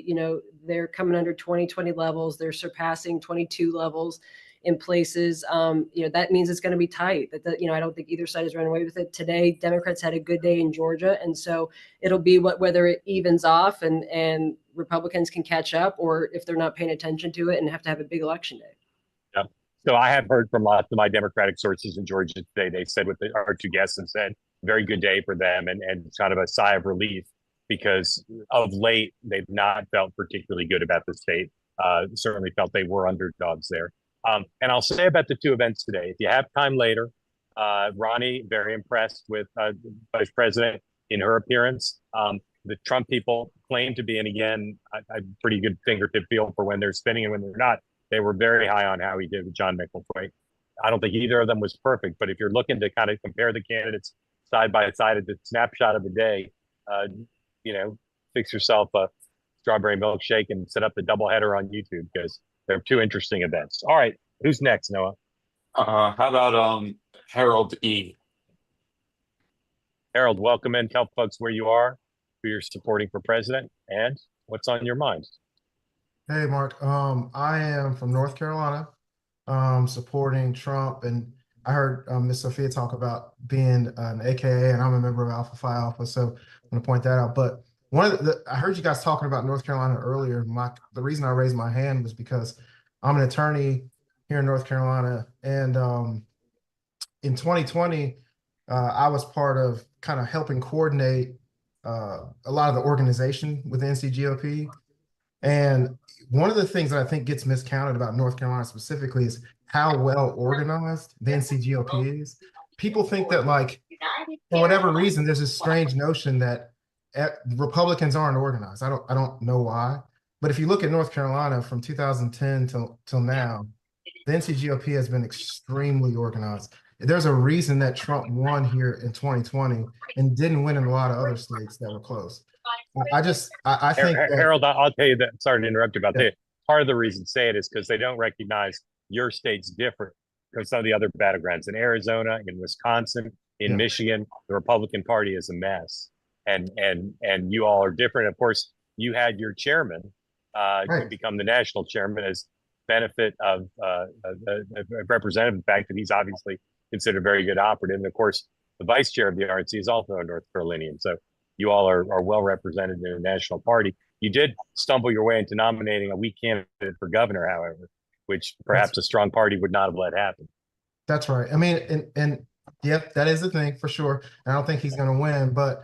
they're coming under 2020 levels. They're surpassing 22 levels in places. That means it's going to be tight. I don't think either side is running away with it. Today, Democrats had a good day in Georgia. And so it'll be whether it evens off and Republicans can catch up, or if they're not paying attention to it and have to have a big election day. Yeah. So I have heard from lots of my Democratic sources in Georgia today. They said what our 2 guests have said, very good day for them, and kind of a sigh of relief, because of late, they've not felt particularly good about the state. Certainly felt they were underdogs there. And I'll say about the 2 events today, if you have time later, Ronnie, very impressed with Vice President in her appearance. The Trump people claim to be, and again, a pretty good fingertip feel for when they're spinning and when they're not, they were very high on how he did with John McElroy. I don't think either of them was perfect, but if you're looking to kind of compare the candidates side by side at the snapshot of the day, you know, fix yourself a strawberry milkshake and set up the doubleheader on YouTube because they're two interesting events. All right, who's next, Noah? How about Harold E? Harold, welcome in. Tell folks where you are, who you're supporting for president, and what's on your mind. Hey, Mark. I am from North Carolina, supporting Trump, and I heard Miss Sophia talk about being an AKA, and I'm a member of Alpha Phi Alpha, so I'm going to point that out. But I heard you guys talking about North Carolina earlier. The reason I raised my hand was because I'm an attorney here in North Carolina, and in 2020, I was part of kind of helping coordinate a lot of the organization with the NCGOP. And one of the things that I think gets miscounted about North Carolina specifically is how well organized the NCGOP is. People think that, like, for whatever reason, there's this strange notion that Republicans aren't organized. I don't know why. But if you look at North Carolina from 2010 till now, the NCGOP has been extremely organized. There's a reason that Trump won here in 2020 and didn't win in a lot of other states that were close. I think that, Harold, I'll tell you that. Sorry to interrupt you about Yeah. that. Part of the reason say it is because they don't recognize your state's different from some of the other battlegrounds in Arizona, in Wisconsin, in Yeah. Michigan. The Republican Party is a mess, and you all are different. Of course, you had your chairman Right. become the national chairman as benefit of a representative. The fact that he's obviously considered a very good operative, and of course, the vice chair of the RNC is also a North Carolinian. So you all are well represented in the national party. You did stumble your way into nominating a weak candidate for governor, however, which perhaps a strong party would not have let happen. That's right. I mean, and yep, that is the thing for sure. And I don't think he's going to win, but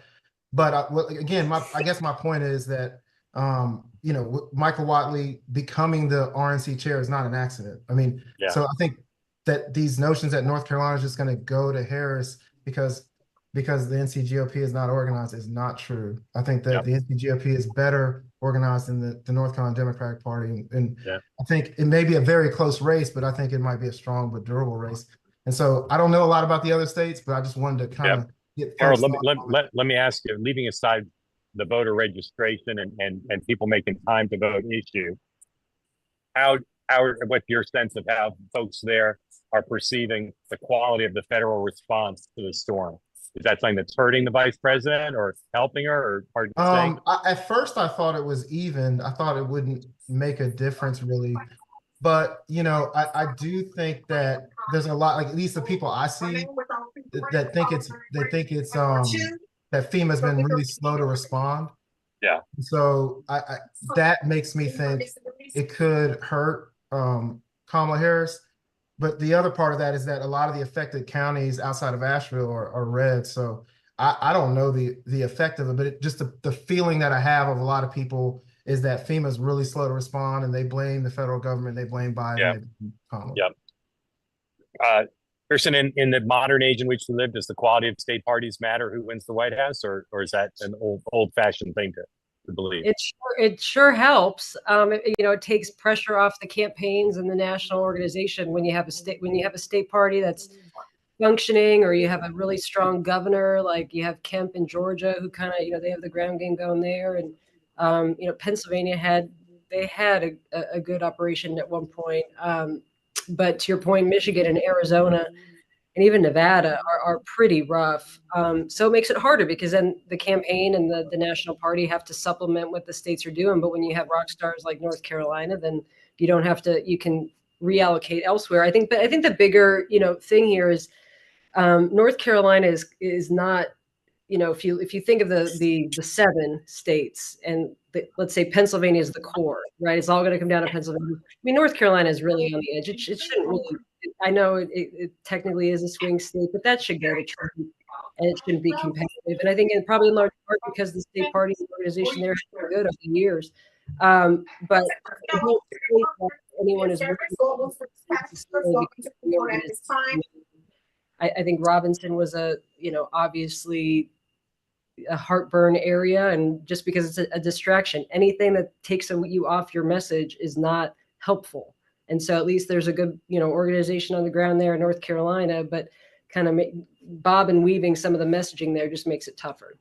well, again, I guess my point is that Michael Whatley becoming the RNC chair is not an accident. I mean, Yeah. So I think that these notions that North Carolina is just going to go to Harris because the NCGOP is not organized is not true. I think that the NCGOP is better organized than the North Carolina Democratic Party. And I think it may be a very close race, but I think it might be a strong but durable race. And so I don't know a lot about the other states, but I just wanted to kind of get Harold, folks' let me ask you, leaving aside the voter registration and people making time to vote issue, what's your sense of how folks there are perceiving the quality of the federal response to the storm? Is that something that's hurting the vice president or helping her, or hard to say? At first, I thought it was even. I thought it wouldn't make a difference really. But, I do think that there's a lot, like at least the people I see that think it's that FEMA's been really slow to respond. Yeah. So that makes me think it could hurt Kamala Harris. But the other part of that is that a lot of the affected counties outside of Asheville are red. So I don't know the effect of it, but just the feeling that I have of a lot of people is that FEMA is really slow to respond, and they blame the federal government, they blame Biden. Yeah. They blame Kamala. Yep. Kirsten, in the modern age in which we live, does the quality of state parties matter who wins the White House, or is that an old-fashioned thing to believe? It sure helps. It takes pressure off the campaigns and the national organization when you have a state party that's functioning, or you have a really strong governor like you have Kemp in Georgia, who kind of they have the ground game going there, and Pennsylvania had a good operation at one point. But to your point, Michigan and Arizona and even Nevada are pretty rough. So it makes it harder because then the campaign and the national party have to supplement what the states are doing. But when you have rock stars like North Carolina, then you don't have to, you can reallocate elsewhere. I think the bigger, thing here is North Carolina is not, if you think of the 7 states and let's say Pennsylvania is the core, right? It's all going to come down to Pennsylvania. I mean, North Carolina is really on the edge. It shouldn't really. I know it technically is a swing state, but that should go to Trump, and it shouldn't be competitive. And I think probably in large part because the state party organization there has been good over the years. But I don't think that anyone is really I think Robinson was obviously a heartburn area, and just because it's a distraction, anything that takes you off your message is not helpful. And so at least there's a good, organization on the ground there in North Carolina, but kind of bob and weaving some of the messaging there just makes it tougher.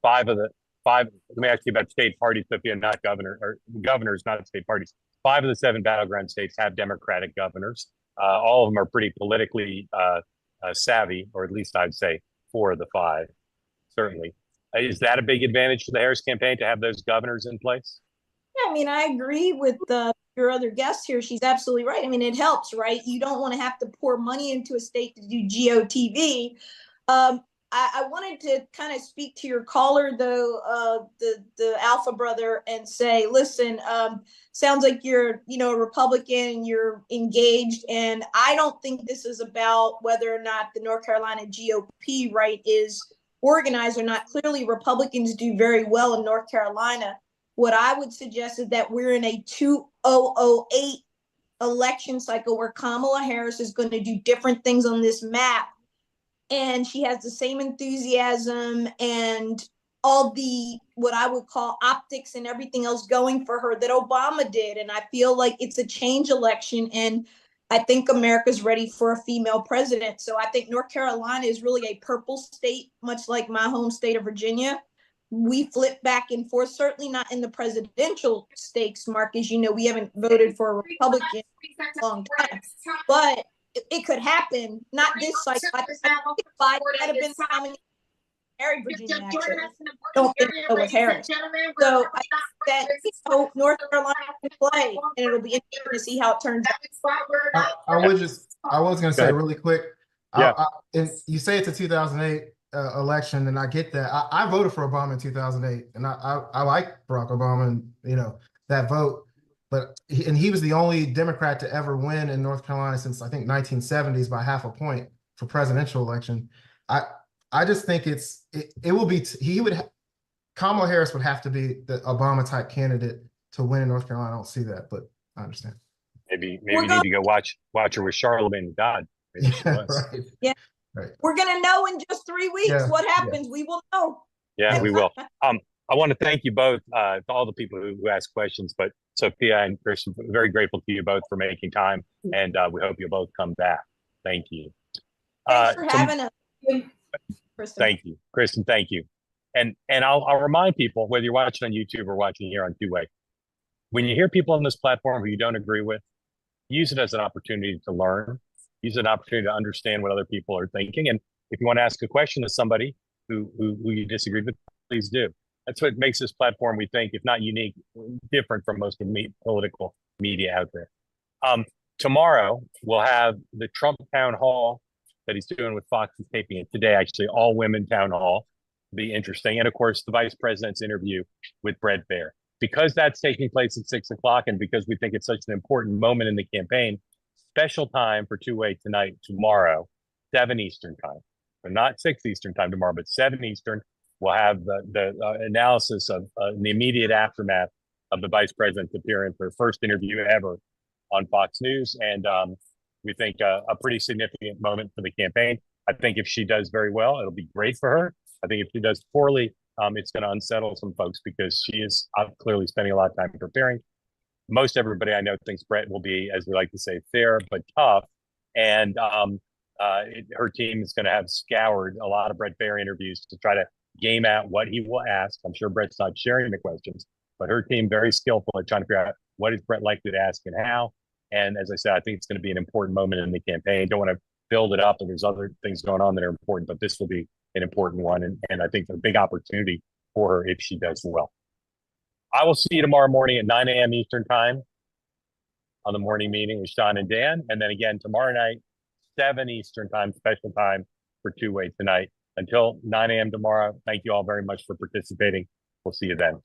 Let me ask you about state parties, Sophia, not governor, or governors, not state parties. 5 of the 7 battleground states have Democratic governors. All of them are pretty politically savvy, or at least I'd say 4 of the 5, certainly. Is that a big advantage for the Harris campaign to have those governors in place? Yeah, I mean, I agree with your other guest here. She's absolutely right. I mean, it helps, right? You don't want to have to pour money into a state to do GOTV. I wanted to kind of speak to your caller, though, the Alpha brother, and say, listen, sounds like you're, a Republican, you're engaged, and I don't think this is about whether or not the North Carolina GOP, right, is organized or not. Clearly, Republicans do very well in North Carolina. What I would suggest is that we're in a 2008 election cycle where Kamala Harris is going to do different things on this map. And she has the same enthusiasm and all the, what I would call optics and everything else going for her that Obama did. And I feel like it's a change election. And I think America's ready for a female president. So I think North Carolina is really a purple state, much like my home state of Virginia. We flip back and forth, certainly not in the presidential stakes, Mark. As you know, we haven't voted for a Republican in a long time. But it could happen, not this cycle. I think Biden might have been coming Harry, Virginia, actually. Don't think so with Harris. So I think that North Carolina can play, and it'll be interesting to see how it turns out. I was going to say really quick. Yeah. And you say it's a 2008 election, and I get that. I voted for Obama in 2008, and I like Barack Obama and that vote. But he was the only Democrat to ever win in North Carolina since I think 1970s by half a point for presidential election. I just think it will be Kamala Harris would have to be the Obama type candidate to win in North Carolina. I don't see that, but I understand. Maybe you need to go watch her with Charlemagne God. Right. Yeah. Right. We're gonna know in just 3 weeks what happens. We will know. Yeah, we will. I want to thank you both, to all the people who asked questions, but Sophia and Kristen, very grateful to you both for making time, and we hope you'll both come back. Thank you. Thanks for having us, Kristen. Thank you, Kristen. Thank you. And I'll remind people, whether you're watching on YouTube or watching here on Two-Way, when you hear people on this platform who you don't agree with, use it as an opportunity to learn, use it as an opportunity to understand what other people are thinking. And if you want to ask a question to somebody who you disagree with, please do. That's what makes this platform, we think, if not unique, different from most of the political media out there. Tomorrow, we'll have the Trump town hall that he's doing with Fox. Is taping it today, actually, all women town hall. Be interesting. And of course, the vice president's interview with Bret Baier. Because that's taking place at 6 o'clock, and because we think it's such an important moment in the campaign, special time for Two-Way tonight, tomorrow, 7 Eastern time. So not 6 Eastern time tomorrow, but 7 Eastern. We'll have the analysis of the immediate aftermath of the vice president's appearance, her first interview ever on Fox News. And we think a pretty significant moment for the campaign. I think if she does very well, it'll be great for her. I think if she does poorly, it's going to unsettle some folks because she is clearly spending a lot of time preparing. Most everybody I know thinks Bret will be, as we like to say, fair but tough. And her team is going to have scoured a lot of Bret Baier interviews to try to game out what he will ask. I'm sure Bret's not sharing the questions, but her team very skillful at trying to figure out what is Bret likely to ask and how. And as I said, I think it's going to be an important moment in the campaign. Don't want to build it up, and there's other things going on that are important, but this will be an important one. And I think a big opportunity for her if she does well. I will see you tomorrow morning at 9 a.m. Eastern time on the morning meeting with Sean and Dan. And then again, tomorrow night, 7 Eastern time, special time for Two-Way tonight. Until 9 a.m. tomorrow, thank you all very much for participating. We'll see you then.